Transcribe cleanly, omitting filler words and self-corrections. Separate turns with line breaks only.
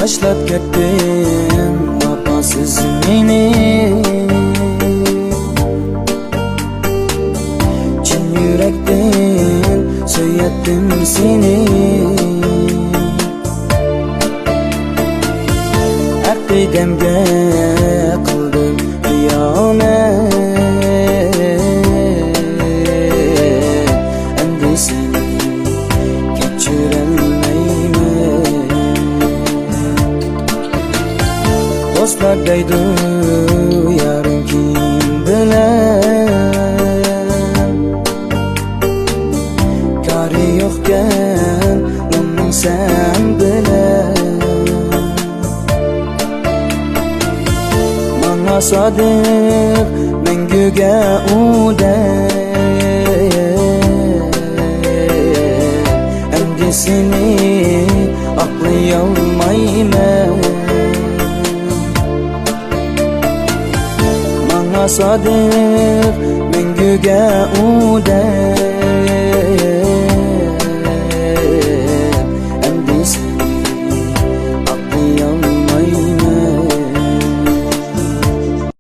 Taşlap kettin vafasız meni, chin yürekten söylettim seni. Aqidamga qildim xiyonet, endi seni kechirolmayman. Do'stlar deydi yarim kim bilan, kari yo'qkan uning sen bilan. Mana sodiq manguga uda, endi seni aqlayolmayman. Mana sodiq manguga uda,